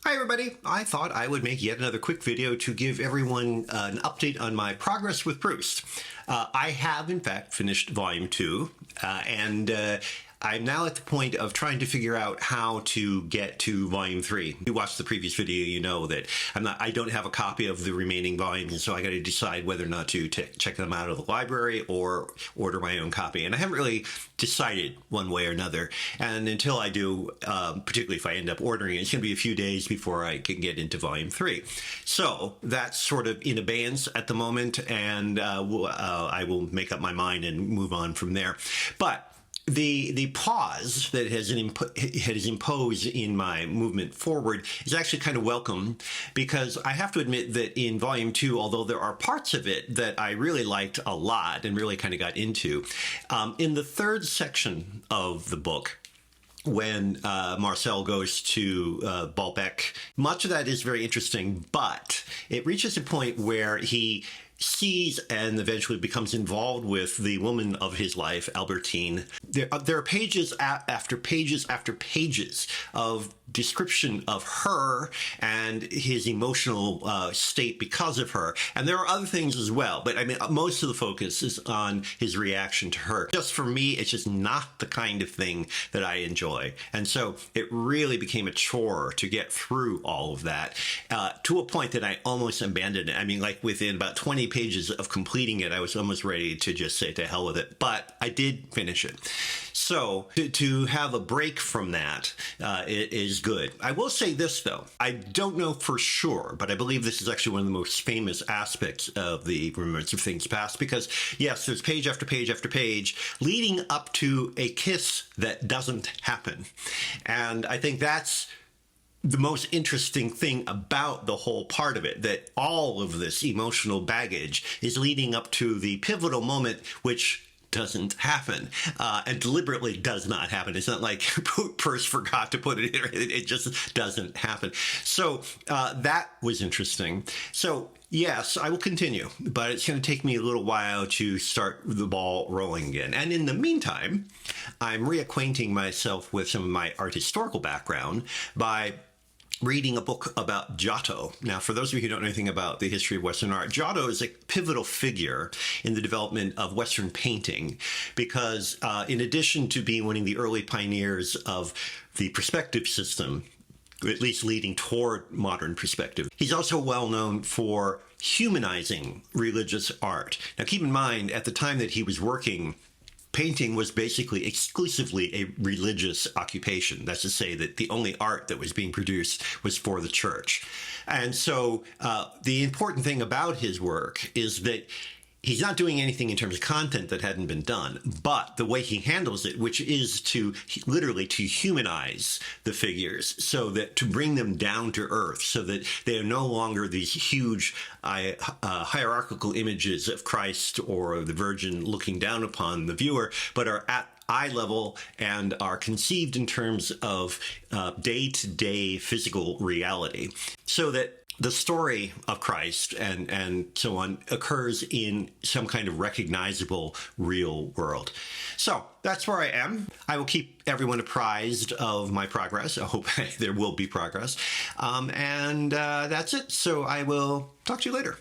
Hi everybody! I thought I would make yet another quick video to give everyone an update on my progress with Proust. I have in fact finished volume 2 and I'm now at the point of trying to figure out how to get to volume 3. If you watched the previous video, you know that I don't have a copy of the remaining volumes, and so I got to decide whether or not to check them out of the library or order my own copy. And I haven't really decided one way or another. And until I do, particularly if I end up ordering it, it's going to be a few days before I can get into volume 3. So that's sort of in abeyance at the moment, and I will make up my mind and move on from there. But the pause that has imposed in my movement forward is actually kind of welcome, because I have to admit that in volume 2, although there are parts of it that I really liked a lot and really kind of got into, in the third section of the book, when Marcel goes to Balbec, much of that is very interesting, but it reaches a point where he sees and eventually becomes involved with the woman of his life, Albertine. There are pages after pages after pages of description of her and his emotional state because of her. And there are other things as well, but I mean, most of the focus is on his reaction to her. Just for me, it's just not the kind of thing that I enjoy. And so it really became a chore to get through all of that, to a point that I almost abandoned it. I mean, like within about 20 pages of completing it, I was almost ready to just say to hell with it, but I did finish it. So to have a break from that it is good. I will say this though, I don't know for sure, but I believe this is actually one of the most famous aspects of the Remembrance of Things Past, because yes, there's page after page after page leading up to a kiss that doesn't happen. And I think that's the most interesting thing about the whole part of it, that all of this emotional baggage is leading up to the pivotal moment, which doesn't happen, and deliberately does not happen. It's not like Proust forgot to put it in. It just doesn't happen. So that was interesting. So yes, I will continue, but it's going to take me a little while to start the ball rolling again. And in the meantime, I'm reacquainting myself with some of my art historical background by reading a book about Giotto. Now, for those of you who don't know anything about the history of Western art, Giotto is a pivotal figure in the development of Western painting, because in addition to being one of the early pioneers of the perspective system, at least leading toward modern perspective, he's also well known for humanizing religious art. Now, keep in mind, at the time that he was working, painting was basically exclusively a religious occupation. That's to say that the only art that was being produced was for the church. And so the important thing about his work is that he's not doing anything in terms of content that hadn't been done, but the way he handles it, which is to literally to humanize the figures, so that to bring them down to earth, so that they are no longer these huge hierarchical images of Christ or the Virgin looking down upon the viewer, but are at eye level and are conceived in terms of day-to-day physical reality, so that the story of Christ and so on occurs in some kind of recognizable real world. So that's where I am. I will keep everyone apprised of my progress. I hope there will be progress. And that's it. So I will talk to you later.